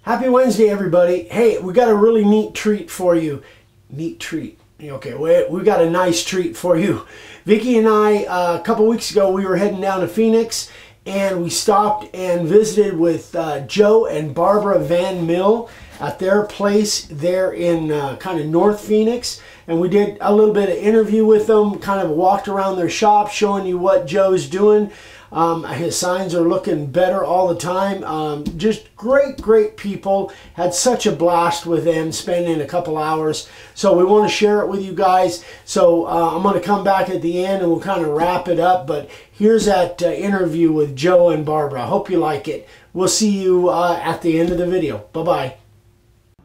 Happy Wednesday, everybody. Hey, we got a really neat treat for you. Neat treat. Okay, we got a nice treat for you. Vicki and I, a couple weeks ago, we were heading down to Phoenix, and we stopped and visited with Joe and Barbara VanMill at their place there in kind of North Phoenix. And we did a little bit of interview with them, kind of walked around their shop, showing you what Joe's doing. His signs are looking better all the time. Just great people. Had such a blast with them, spending a couple hours. So we want to share it with you guys. So I'm going to come back at the end and we'll kind of wrap it up. But here's that interview with Joe and Barbara. I hope you like it. We'll see you at the end of the video. Bye-bye.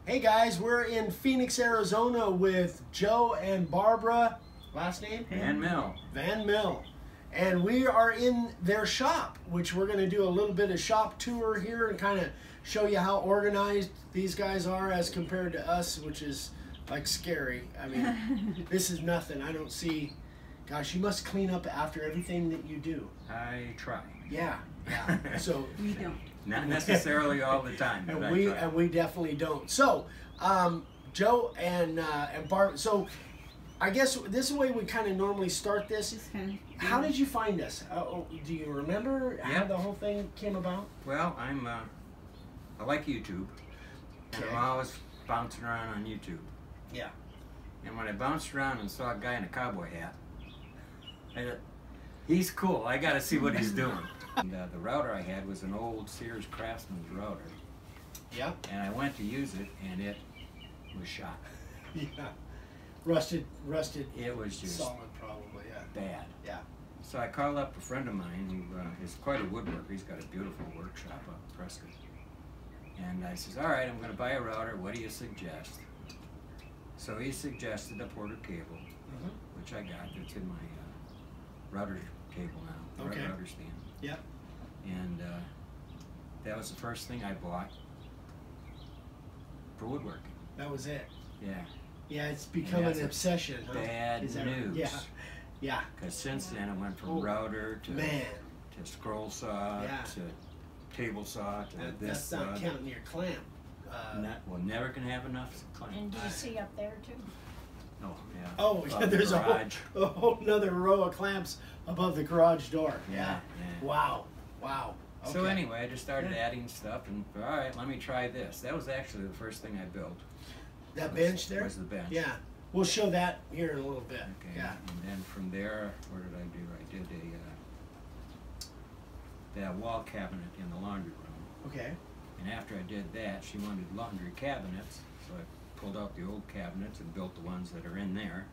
Hey guys, we're in Phoenix, Arizona with Joe and Barbara. Last name? VanMill. VanMill. And we are in their shop, which we're going to do a little bit of shop tour here and kind of show you how organized these guys are as compared to us, which is like scary. I mean, this is nothing. I don't see. Gosh, you must clean up after everything that you do. I try. Yeah. So we don't. Not necessarily all the time, but and we definitely don't. So, Joe and Barbara. So, I guess this is the way we kind of normally start this. How did you find us? Do you remember how the whole thing came about? Well, I like YouTube, and I'm always bouncing around on YouTube. Yeah. And when I bounced around and saw a guy in a cowboy hat, I thought, he's cool. I got to see what he's doing. And the router I had was an old Sears Craftsman's router. Yeah. And I went to use it, and it was shot. Yeah. Rusted. It was just solid, probably. Yeah. Bad. Yeah. So I called up a friend of mine who is quite a woodworker. He's got a beautiful workshop up in Prescott. And I says, all right, I'm going to buy a router. What do you suggest? So he suggested a Porter cable, which I got. It's in my router cable now, the router stand. Yep. And that was the first thing I bought for woodworking. That was it. Yeah. Yeah, it's become an obsession. Huh? Bad news. Yeah. Yeah. Because since then it went from router to scroll saw to table saw to this. That's not counting your clamp. Well, never can have enough clamp. And do you see up there too? Oh, yeah. Oh, yeah, there's a whole another row of clamps above the garage door. Yeah. Wow. Okay. So anyway, I just started adding stuff, and all right, let me try this. That was actually the first thing I built. That bench there? Was the bench. Yeah. We'll show that here in a little bit. Okay. Yeah. And then from there, what did I do? I did that wall cabinet in the laundry room. Okay. And after I did that, she wanted laundry cabinets, so I pulled out the old cabinets and built the ones that are in there.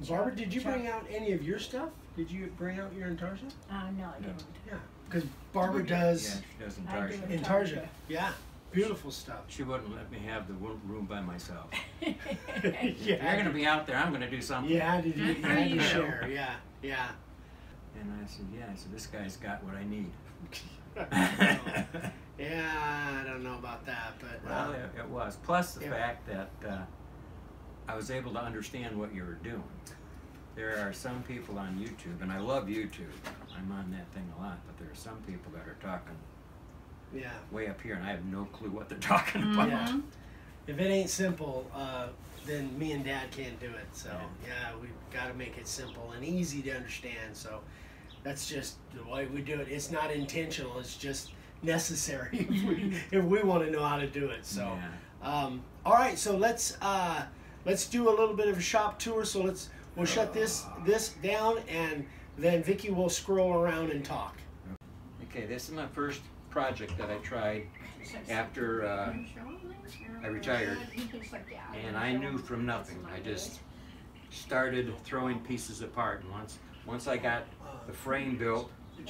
Barbara, did you bring out any of your stuff? Did you bring out your Intarsia? No, I didn't. Yeah, because Barbara does. Yeah, she does Intarsia. Intarsia. Yeah, beautiful stuff. She wouldn't let me have the room by myself. Yeah. If you're going to be out there, I'm going to do something. Yeah, you had to share. Yeah. And I said, this guy's got what I need. Yeah, I don't know about that, but well, it was. Plus the fact that I was able to understand what you were doing. There are some people on YouTube, and I love YouTube. I'm on that thing a lot, but there are some people that are talking way up here, and I have no clue what they're talking about. Yeah. If it ain't simple, then me and Dad can't do it. So we've got to make it simple and easy to understand. So that's just the way we do it. It's not intentional. It's just necessary if we want to know how to do it. So all right. So let's do a little bit of a shop tour. So we'll shut this down, and then Vicki will scroll around and talk. Okay, this is my first project that I tried after I retired, and I knew from nothing. I just started throwing pieces apart, and once I got the frame built,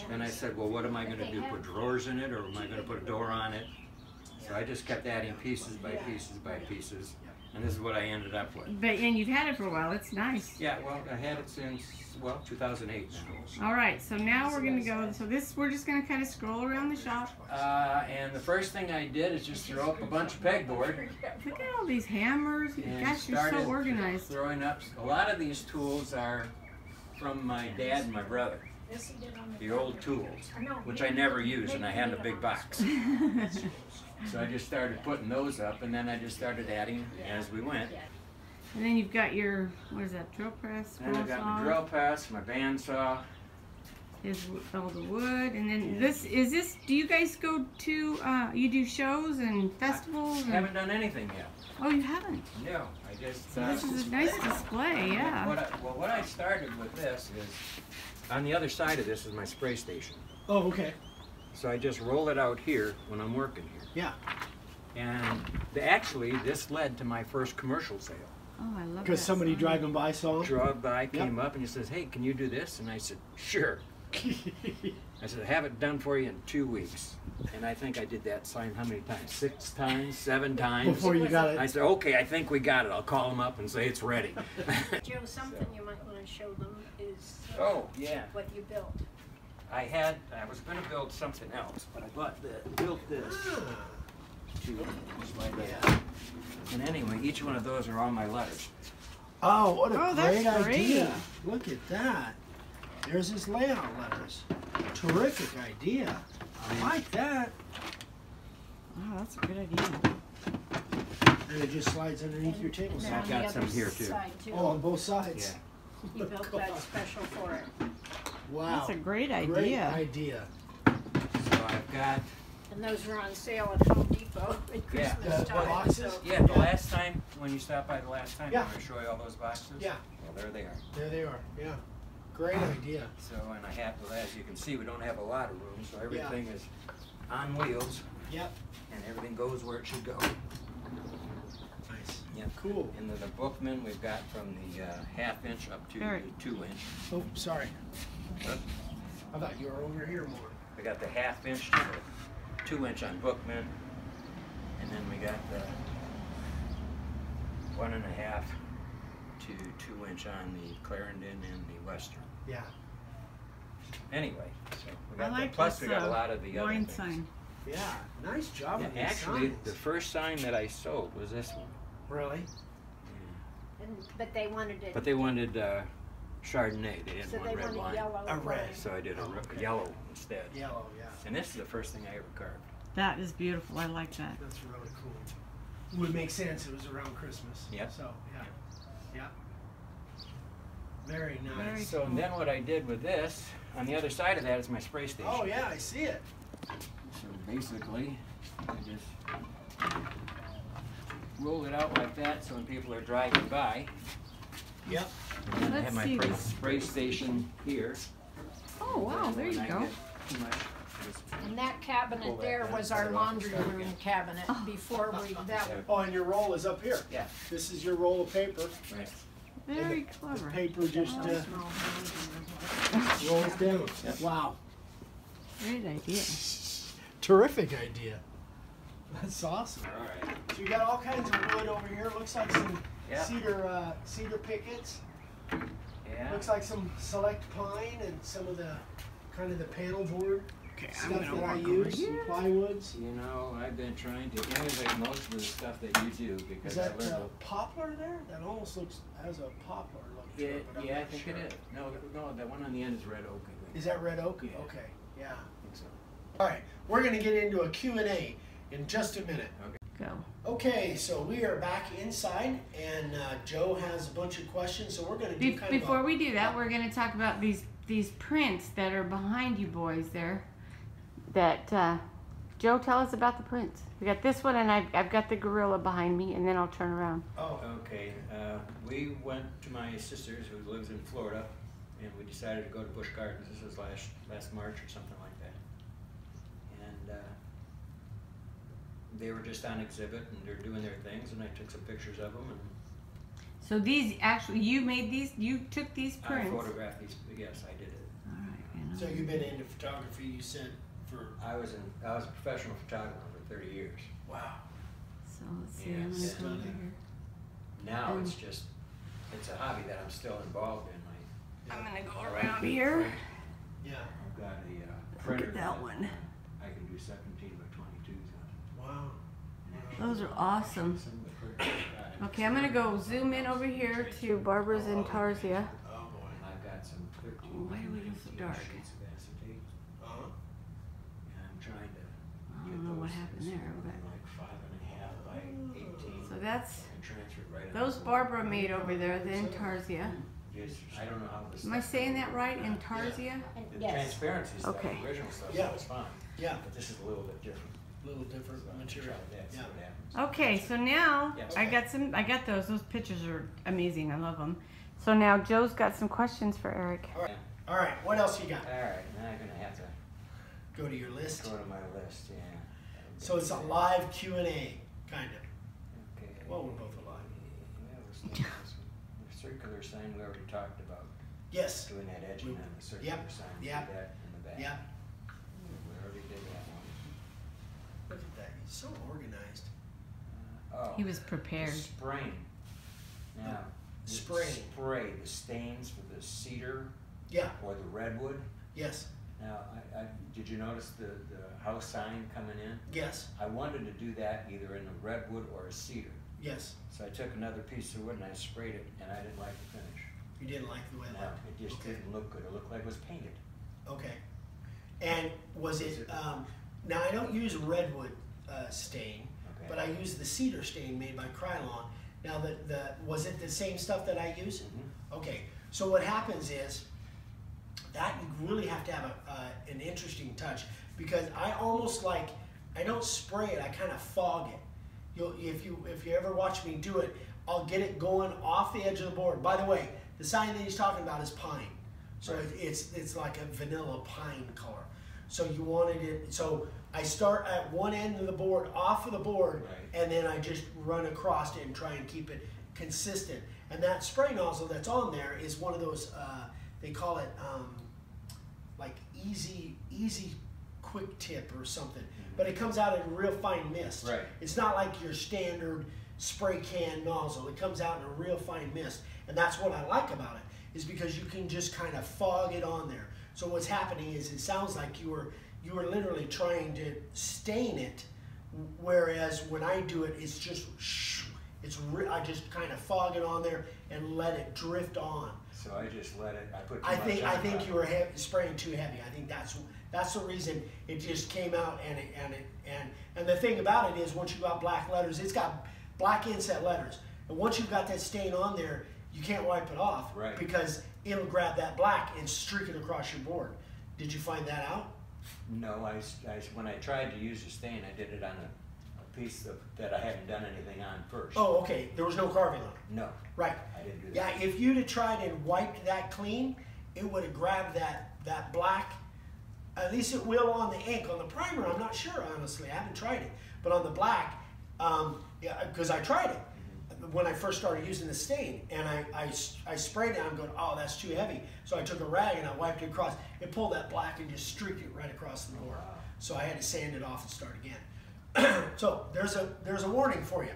then I said, well, what am I going to do? Put drawers in it, or am I going to put a door on it? So I just kept adding pieces by pieces by pieces. And this is what I ended up with. And you've had it for a while. It's nice. Yeah, well, I had it since, 2008 now. All right, so now we're going to go, we're just going to kind of scroll around the shop. And the first thing I did is just throw up a bunch of pegboard. Look at all these hammers. Gosh, you're so organized. Throwing up. A lot of these tools are from my dad and my brother. the old tools, which I never use, and I had a big box. So I just started putting those up, and then I just started adding as we went. And then you've got your, what is that, drill press, Then I got my drill press, my bandsaw. Is all the wood, and then this, do you guys go to, you do shows and festivals? I haven't done anything yet. Oh, you haven't? No, I just... So this is a nice display, yeah. What I started with this is, on the other side of this is my spray station. Oh, okay. So I just roll it out here when I'm working here. Yeah. And actually, this led to my first commercial sale. Oh, I love that. Because somebody sign. driving by saw him? Drove by, came up, and he says, "Hey, can you do this?" And I said, "Sure." I said, "Have it done for you in 2 weeks." And I think I did that sign how many times? 6 times? 7 times? Before you got it. I said, "Okay, I think we got it." I'll call them up and say it's ready. Joe, something you might want to show them is Oh, yeah. what you built. I was going to build something else, but I built this. Just like that. And anyway, each one of those are on my letters. Oh, what a that's great great. idea. Look at that. There's his layout letters. Terrific idea. I like that. Wow, that's a good idea. And it just slides underneath your table. And I've on got the some other here, too. side, too. Oh, on both sides. Yeah. He built that special for it. Wow. That's a great idea. Great idea. So I've got, And those were on sale at Home Depot at Yeah. Christmas The time. boxes? So yeah, the last time, when you stopped by the last time, Yeah. I'm going to show you all those boxes. Yeah. Well, there they are. There they are. Yeah. Great idea. So, and I have, well, as you can see, we don't have a lot of room, so everything is on wheels, Yep. and everything goes where it should go. Nice. Yep. Cool. And the Bookman we've got from the 1/2 inch up to Very- the 2 inch. Oh, sorry. I thought you were over here more. We got the 1/2 inch to the 2 inch on Bookman, and then we got the 1.5 to 2 inch on the Clarendon and the Western. Yeah. Anyway, so we I got like that. Plus this we got a lot of the other wine things. sign. Yeah. Nice job Yeah, with these actually, signs. the first sign that I sold was this one. Really? but they wanted it. But they wanted Chardonnay. They didn't So want they red wanted wine. yellow. A red. So I did a Oh, okay. yellow instead. Yellow, yeah. And this is the first thing I ever carved. That is beautiful. I like that. That's really cool. Would make sense. It was around Christmas. Yep. So, yeah. Yeah. Very nice. Very So cool. then what I did with this, on the other side of that is my spray station. Oh, yeah, I see it. So basically, I just roll it out like that so when people are driving by, Yep. and then I Let's have my see this. spray station here. Oh, wow, there you When I go. get too much, just And that cabinet there was our laundry room cabinet before that was. Oh, and your roll is up here. Yeah. This is your roll of paper. Right. Very The clever. paper just small rolls down. Wow. Great idea. Terrific idea. That's awesome. All right. So you got all kinds of wood over here. Looks like some Yeah. cedar pickets. Yeah. Looks like some select pine and some of the kind of the panel board stuff that I use. Some plywoods. You know, I've been trying to emulate most of the stuff that you do Is because I that learned. poplar there? That almost looks has a poplar look to Yeah, it, but I'm yeah, I not think sure. it is. No, that one on the end is red oak. I think. Is that red oak? Yeah. Okay, yeah. I think so. All right, we're gonna get into a Q&A in just a minute. Go. Okay, so we are back inside, and Joe has a bunch of questions, so we're gonna do kind Before of we do that, we're going to talk about these prints that are behind you boys there. That Joe, tell us about the prints. We got this one, and I've got the gorilla behind me, and then I'll turn around. Oh, Okay, we went to my sister's who lives in Florida, and we decided to go to Busch Gardens. This was last March or something like that. And they were just on exhibit, and they're doing their things, and I took some pictures of them, and So these actually, you made these, you took these I prints. photographed these. Yes, I did it. All right. and so you've been into photography, you said, for, I was a professional photographer for 30 years. wow. So let's see. Yeah, I'm going to it's go over stunning. here. Now it's a hobby that I'm still involved in. I'm going to go around here. Yeah, I've got a Look printer at that one. I can do 17 by 22s on. wow. Those are awesome. Some of the printers I've got. Okay, I'm going to go zoom in over here to Barbara's Intarsia. Oh boy. I've got some 13. Why do we go so dark. Sheets of acetate. Uh-huh. And I'm trying to I don't know what happened there, but like 5.5 by 18. so that's And transfer it right those on. Barbara made over there, the intarsia. Yes, I don't know how this. Am I saying that right? Intarsia? The Yes. transparency stuff, Okay. the original stuff, Yeah. was fine. Yeah. But this is a little bit different. A little different So I'm gonna material. try that, see Yeah. what happens. Okay, so now Yes. I got those pictures are amazing. I love them. So now Joe's got some questions for Eric. All right. All right. What else you got? All right, now I'm gonna have to Go to your list. go to my list, yeah. So it's a live Q&A, kind of. Okay. Well, we're both alive. Yeah, we're still on this one. The circular sign we already talked about, Yes. doing that edging on the circular Yep, sign. We yep, did that in the back. Yeah. We already did that one. Look at that. He's so organized. Oh. He was The prepared. spraying. Now, the Spraying. spray, the stains for the cedar Yeah. or the redwood. Yes. Now, did you notice the house sign coming in? Yes. I wanted to do that either in a redwood or a cedar. Yes. So I took another piece of wood and I sprayed it, and I didn't like the finish. You didn't like the way it No, looked. it just Okay. didn't look good. It looked like it was painted. Okay. And was it? Now I don't use redwood stain, Okay. but I use the cedar stain made by Krylon. Now was it the same stuff that I use? Mhm. Okay. So what happens is that you really have to have an interesting touch, because I almost like, I don't spray it. I kind of fog it. If you ever watch me do it, I'll get it going off the edge of the board. By the way, the sign that he's talking about is pine. So Right. it's like a vanilla pine color. So you wanted it, so I start at one end of the board, off of the board, Right. and then I just run across it and try and keep it consistent. And that spray nozzle that's on there is one of those, they call it like easy quick tip or something. But it comes out in a real fine mist. Right. It's not like your standard spray can nozzle. It comes out in a real fine mist. And that's what I like about it, is because you can just kind of fog it on there. So what's happening is it sounds like you were literally trying to stain it, whereas when I do it, it's just I just kind of fog it on there and let it drift on. So I just let it. I put. Too I much think on you were spraying too heavy. I think that's the reason it just came out. And the thing about it is, once you got black letters, it's got black inset letters, and once you've got that stain on there, you can't wipe it off, Right. because it'll grab that black and streak it across your board. Did you find that out? No, when I tried to use the stain, I did it on a piece that I hadn't done anything on first. Oh, okay. There was no carving on it. No, Right. I didn't do that. Yeah, if you'd have tried and wiped that clean, it would have grabbed that black. At least it will on the ink. On the primer, I'm not sure, honestly. I haven't tried it. But on the black, yeah, because I tried it when I first started using the stain, and I sprayed it, and I'm going, oh, that's too heavy. So I took a rag and I wiped it across. It pulled that black and just streaked it right across the board. Wow. So I had to sand it off and start again. So there's a warning for you.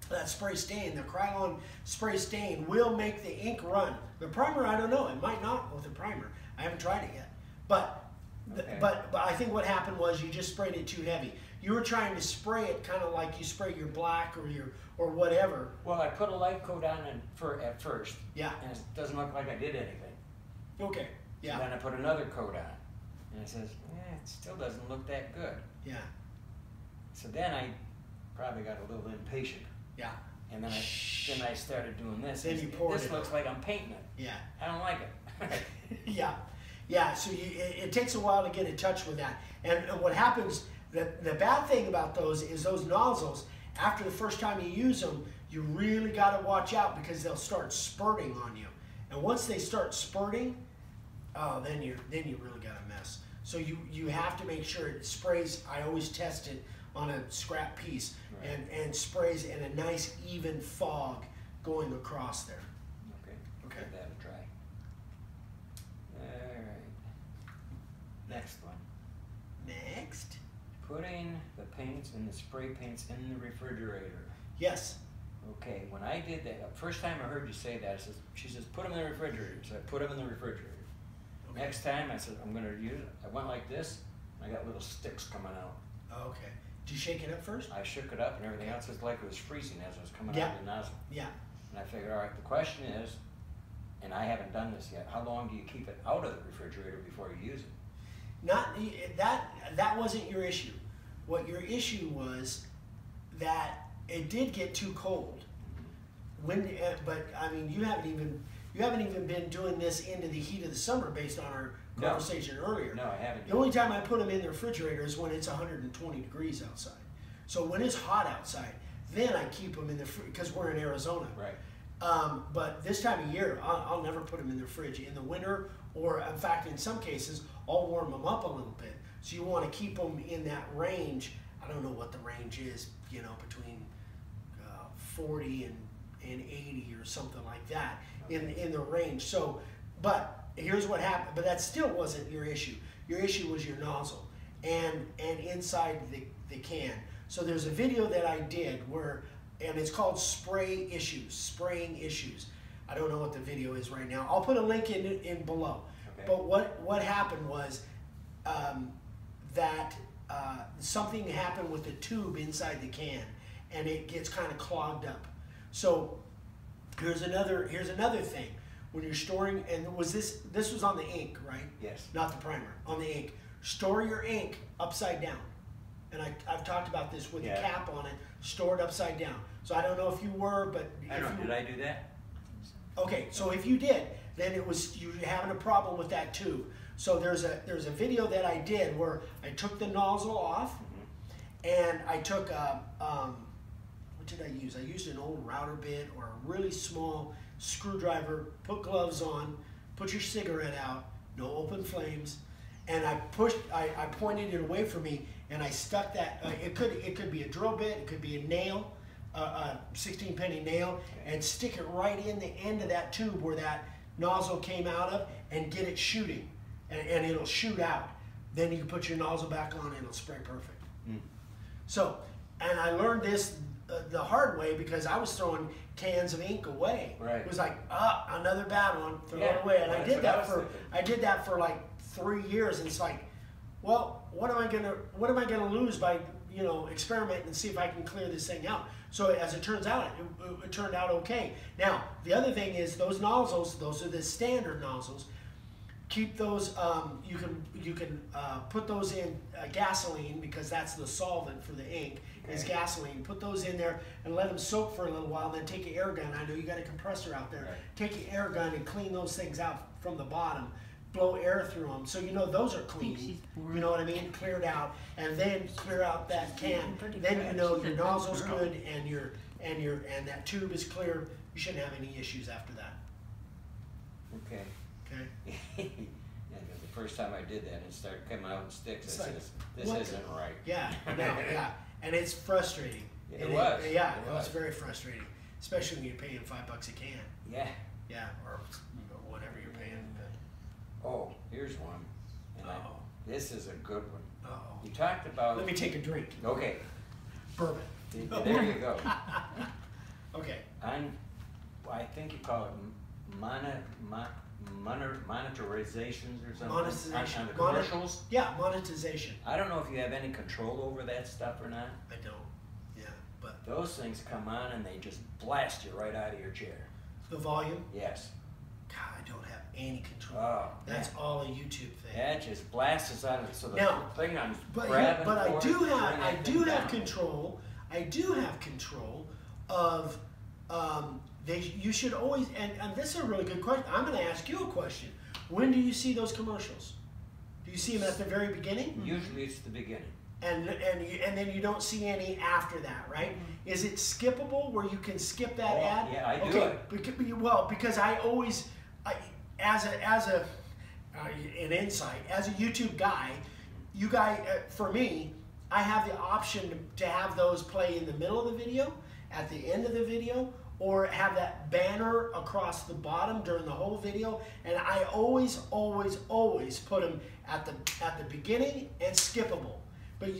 That spray stain, the Krylon spray stain, will make the ink run. The primer, I don't know. It might not with the primer. I haven't tried it yet. But Okay. but I think what happened was you just sprayed it too heavy. You were trying to spray it kind of like you spray your black or whatever. Well, I put a light coat on at first. Yeah. And it doesn't look like I did anything. Okay. So Yeah. then I put another coat on, and it says, it still doesn't look that good. Yeah. So then I probably got a little impatient, Yeah. and then I started doing this. Then you poured This it looks on. like I'm painting it. Yeah. I don't like it. Yeah, yeah. So it takes a while to get in touch with that. And what happens, the bad thing about those is those nozzles, after the first time you use them, you really got to watch out, because they'll start spurting on you. And once they start spurting, oh, then you really got a mess. So you have to make sure it sprays. I always test it on a scrap piece, Right. and sprays in a nice even fog going across there. Okay. Okay. Give that a try. All right. Next one. Next. Putting the paints and the spray paints in the refrigerator. Yes. Okay, when I did that, first time I heard you say that, she says, put them in the refrigerator. So I put them in the refrigerator. Okay. Next time I said, I'm going to use it. I went like this, and I got little sticks coming out. Okay. Did you shake it up first? I shook it up, and everything else was like it was freezing as it was coming Yeah. out of the nozzle. Yeah. And I figured, all right, the question is, and I haven't done this yet, how long do you keep it out of the refrigerator before you use it? That wasn't your issue. What your issue was that it did get too cold. But I mean, you haven't even been doing this into the heat of the summer based on our conversation earlier. No, I haven't. The only time I put them in the refrigerator is when it's 120 degrees outside. So when it's hot outside, then I keep them in the fridge because we're in Arizona. Right. But this time of year, I'll never put them in the fridge in the winter, or in fact, in some cases, I'll warm them up a little bit. So you want to keep them in that range. I don't know what the range is, you know, between 40 and 80 or something like that, okay, in the range. So, but here's what happened. But that still wasn't your issue. Your issue was your nozzle and inside the can. So there's a video that I did where, and it's called Spraying Issues. I don't know what the video is right now. I'll put a link in below. Okay. But what happened was that something happened with the tube inside the can, and it gets kind of clogged up. So here's another thing. When you're storing, and this was on the ink, right? Yes. Not the primer, on the ink. Store your ink upside down. And I've talked about this with the cap on it, stored upside down. So I don't know if you were, but I don't know. Did I do that? Okay, so if you did, then it was you having a problem with that tube. So there's a video that I did where I took the nozzle off, and I took what did I use? I used an old router bit or a really small screwdriver. Put gloves on, put your cigarette out, no open flames, and I pointed it away from me, and I stuck that. It could be a drill bit, it could be a nail, a 16-penny nail, and stick it right in the end of that tube where that nozzle came out of, and get it shooting, and it'll shoot out. Then you can put your nozzle back on, and it'll spray perfect. So, and I learned this the hard way because I was throwing cans of ink away. Right. It was like, another bad one, throw it away. And I did that for like 3 years, and it's like, well, what am I gonna lose by, you know, experimenting and see if I can clear this thing out? So as it turns out, it turned out okay. Now, the other thing is those nozzles, those are the standard nozzles. Keep those, you can put those in gasoline, because that's the solvent for the ink, is gasoline. Put those in there and let them soak for a little while, then take an air gun. I know you got a compressor out there. Right. Take an air gun and clean those things out from the bottom. Blow air through them, so you know those are clean. You know what I mean? Cleared out, and then clear out that can. Then you know your nozzle's good, and that tube is clear. You shouldn't have any issues after that. Okay. Okay. Yeah, because the first time I did that, it started coming out in sticks. I said, this isn't right. Yeah. No. Yeah. And it's frustrating. It was. Yeah. It was very frustrating, especially when you're paying $5 a can. Yeah. Yeah. Or whatever you're paying. Oh, here's one. And this is a good one. Uh-oh. You talked about... Let me take a drink. Okay. Bourbon. There you go. Okay. I think you call it monetarizations or something. Monetization. On the commercials? Yeah, monetization. I don't know if you have any control over that stuff or not. I don't. Yeah, but... Those things come on and they just blast you right out of your chair. The volume? Yes. God, I don't have any control. Oh, that's all a YouTube thing. That just blasts us out of it. So the thing I'm grabbing I do have control. I do have control of. You should always, and this is a really good question. I'm going to ask you a question. When do you see those commercials? Do you see them at the very beginning? Usually it's the beginning. And then you don't see any after that, right? Mm-hmm. Is it skippable where you can skip that ad? Yeah, I do it. Well, because I always, as an insight, as a YouTube guy, for me, I have the option to have those play in the middle of the video, at the end of the video, or have that banner across the bottom during the whole video. And I always put them at the beginning and skippable. But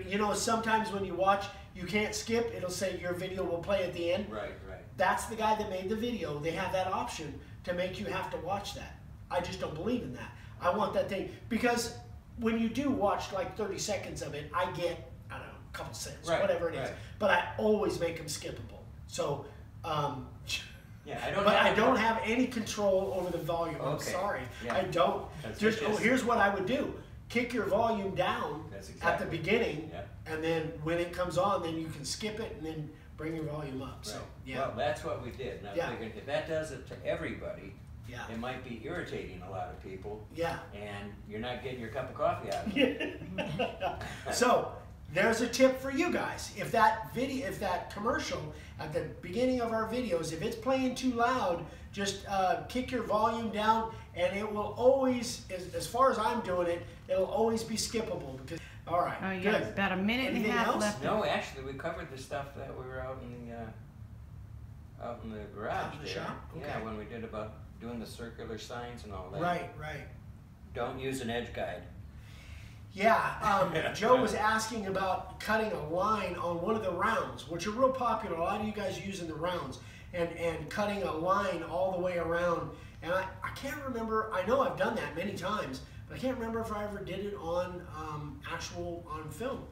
you know, sometimes when you watch, you can't skip. It'll say your video will play at the end. Right. That's the guy that made the video. They have that option to make you have to watch that. I just don't believe in that. I want that thing, because when you do watch like 30 seconds of it, I get, I don't know, a couple cents, whatever it is. But I always make them skippable. So, Yeah, I don't have any control over the volume. I'm Okay. sorry. Yeah. I don't. Here's what I would do. Kick your volume down at the beginning, and then when it comes on, then you can skip it and then bring your volume up. Right. So, yeah. Well, that's what we did. And I figured if that does it to everybody, it might be irritating a lot of people. Yeah. And you're not getting your cup of coffee out of it. So, there's a tip for you guys. If that commercial at the beginning of our videos, if it's playing too loud, just kick your volume down, and it will always, as far as I'm doing it, it'll always be skippable. Because, all right, oh, yeah, good. About a minute and a half left. No, actually, we covered the stuff that we were out in the garage. Out in the shop? Okay. Yeah, when we did about doing the circular signs and all that. Right, right. Don't use an edge guide. Yeah, Joe was asking about cutting a line on one of the rounds, which are real popular. A lot of you guys using the rounds, and cutting a line all the way around. And I can't remember, I know I've done that many times, but I can't remember if I ever did it on on film.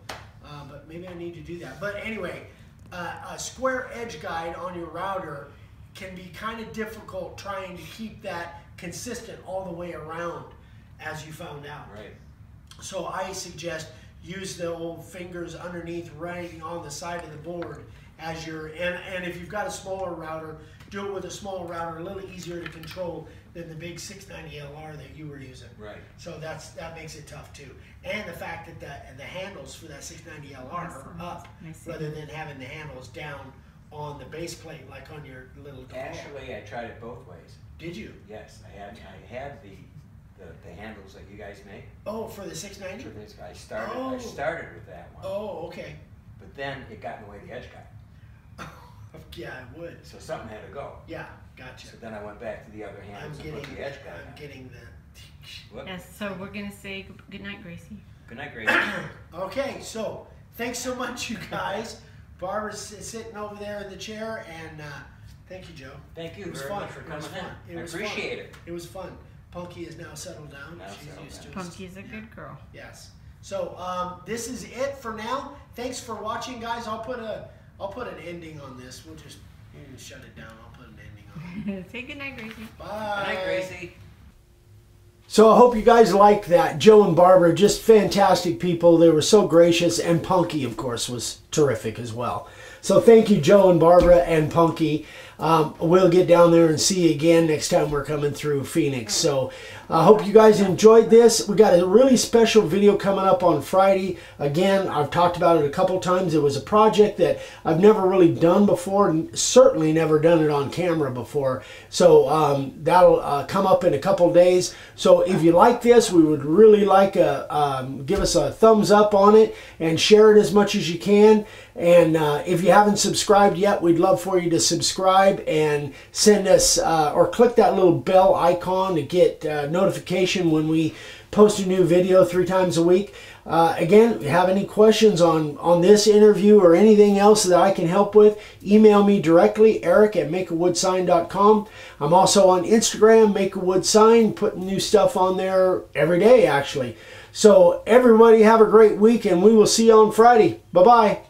But maybe I need to do that. But anyway, a square edge guide on your router can be kind of difficult trying to keep that consistent all the way around, as you found out. Right. So I suggest use the old fingers underneath right on the side of the board as you're, and if you've got a smaller router, do it with a smaller router, a little easier to control than the big 690LR that you were using. Right. So that makes it tough too. And the fact that the handles for that 690LR are up rather than having the handles down on the base plate like on your little DeWalt. Actually, I tried it both ways. Did you? Yes, I had the handles that you guys make. Oh, for the 690? For this, I started with that one. Oh, okay. But then it got in the way of the edge guide. Yeah, it would. So something had to go. Yeah, gotcha. So then I went back to the other handles and put the edge guide I'm on. getting the... Whoops. Yes, so we're going to say good night, Gracie. Good night, Gracie. Okay, so thanks so much, you guys. Barbara's sitting over there in the chair, and thank you, Joe. Thank you very much for coming in. I appreciate it. It was fun. Punky is now settled down. She's used to it. Punky's a good girl. Yes. So this is it for now. Thanks for watching, guys. I'll put an ending on this. We'll just shut it down. I'll put an ending on it. Say good night, Gracie. Bye. Good night, Gracie. So I hope you guys liked that. Joe and Barbara, just fantastic people. They were so gracious, and Punky, of course, was terrific as well. So thank you, Joe and Barbara and Punky. We'll get down there and see you again next time we're coming through Phoenix. So I hope you guys enjoyed this. We got a really special video coming up on Friday. Again, I've talked about it a couple times. It was a project that I've never really done before, and certainly never done it on camera before. So that'll come up in a couple days. So if you like this, we would really like give us a thumbs up on it and share it as much as you can. And if you haven't subscribed yet, we'd love for you to subscribe and send us or click that little bell icon to get notification when we post a new video 3 times a week. Again, if you have any questions on this interview or anything else that I can help with, email me directly, eric@makeawoodsign.com. I'm also on Instagram, Make a Wood Sign, putting new stuff on there every day, actually. So everybody have a great week, and we will see you on Friday. Bye-bye.